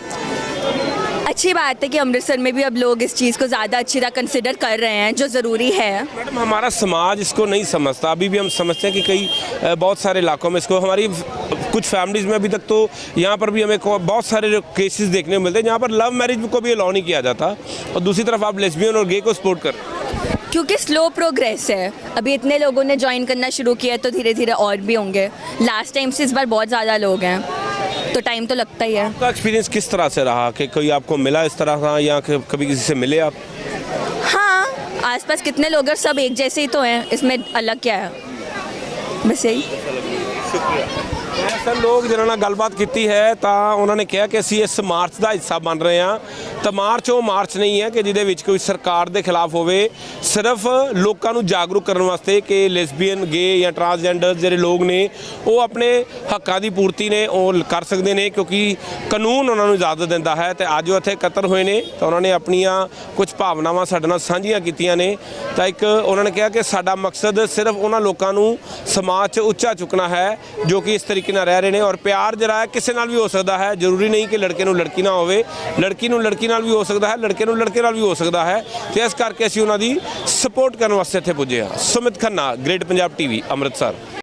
अच्छी बात है कि अमृतसर में भी अब लोग इस चीज़ को ज़्यादा अच्छी तरह कंसिडर कर रहे हैं, जो ज़रूरी है। मैडम, हमारा समाज इसको नहीं समझता। अभी भी हम समझते हैं कि कई बहुत सारे इलाकों में इसको, हमारी कुछ फैमिलीज़ में अभी तक तो यहाँ पर भी हमें बहुत सारे केसेस देखने को मिलते हैं जहाँ पर लव मैरिज को भी अलाउ नहीं किया जाता, और दूसरी तरफ आप लेस्बियन और गे को सपोर्ट कर रहे हैं। क्योंकि स्लो प्रोग्रेस है, अभी इतने लोगों ने ज्वाइन करना शुरू किया है तो धीरे धीरे और भी होंगे। लास्ट टाइम से इस बार बहुत ज़्यादा लोग हैं, तो टाइम तो लगता ही है। आपका एक्सपीरियंस किस तरह से रहा कि कोई आपको मिला इस तरह का, या कभी किसी से मिले आप? हाँ, आसपास कितने लोग हैं, सब एक जैसे ही तो हैं, इसमें अलग क्या है, बस यही। ਸਰ, ਲੋਕ ਜਿਨ੍ਹਾਂ ਨਾਲ ਗੱਲਬਾਤ ਕੀਤੀ ਹੈ ਤਾਂ ਉਹਨਾਂ ਨੇ ਕਿਹਾ ਕਿ ਅਸੀਂ ਇਸ ਮਾਰਚ ਦਾ ਹਿੱਸਾ ਬਣ ਰਹੇ ਹਾਂ। ਤਾਂ ਮਾਰਚ ਉਹ ਮਾਰਚ ਨਹੀਂ ਹੈ ਕਿ ਜਿਹਦੇ ਵਿੱਚ ਕੋਈ ਸਰਕਾਰ ਦੇ ਖਿਲਾਫ ਹੋਵੇ, ਸਿਰਫ ਲੋਕਾਂ ਨੂੰ ਜਾਗਰੂਕ ਕਰਨ ਵਾਸਤੇ ਕਿ ਲੈਸਬੀਅਨ, ਗੇ ਜਾਂ ਟਰਾਂਸਜੈਂਡਰ ਜਿਹੜੇ ਲੋਕ ਨੇ ਉਹ ਆਪਣੇ ਹੱਕਾਂ ਦੀ ਪੂਰਤੀ ਨੇ ਉਹ ਕਰ ਸਕਦੇ ਨੇ, ਕਿਉਂਕਿ ਕਾਨੂੰਨ ਉਹਨਾਂ ਨੂੰ ਇਜਾਜ਼ਤ ਦਿੰਦਾ ਹੈ। ਤੇ ਅੱਜ ਉਹ ਇੱਥੇ ਇਕੱਤਰ ਹੋਏ ਨੇ ਤਾਂ ਉਹਨਾਂ ਨੇ ਆਪਣੀਆਂ ਕੁਝ ਭਾਵਨਾਵਾਂ ਸਾਡੇ ਨਾਲ ਸਾਂਝੀਆਂ ਕੀਤੀਆਂ ਨੇ। ਤਾਂ ਇੱਕ ਉਹਨਾਂ ਨੇ ਕਿਹਾ ਕਿ ਸਾਡਾ ਮਕਸਦ ਸਿਰਫ ਉਹਨਾਂ ਲੋਕਾਂ ਨੂੰ ਸਮਾਜ 'ਚ ਉੱਚਾ ਚੁੱਕਣਾ ਹੈ ਜੋ ਕਿ ਇਸ ਤਰੀਕੇ ਨਾਲ ਰਹਿ ਰਹੇ ਨੇ। ਔਰ ਪਿਆਰ ਜਿਹੜਾ ਹੈ ਕਿਸੇ ਨਾਲ ਵੀ ਹੋ ਸਕਦਾ ਹੈ, ਜ਼ਰੂਰੀ ਨਹੀਂ ਕਿ ਲੜਕੇ ਨੂੰ ਲੜਕੀ ਨਾ ਹੋਵੇ, ਲੜਕੀ ਨੂੰ ਲੜਕੀ ਨਾਲ ਵੀ ਹੋ ਸਕਦਾ ਹੈ, ਲੜਕੇ ਨੂੰ ਲੜਕੇ ਨਾਲ ਵੀ ਹੋ ਸਕਦਾ ਹੈ। ਤੇ ਇਸ ਕਰਕੇ ਅਸੀਂ ਉਹਨਾਂ ਦੀ ਸਪੋਰਟ ਕਰਨ ਵਾਸਤੇ ਇੱਥੇ ਪੁੱਜੇ ਹਾਂ। Sumit Khanna, great Punjab TV, Amritsar.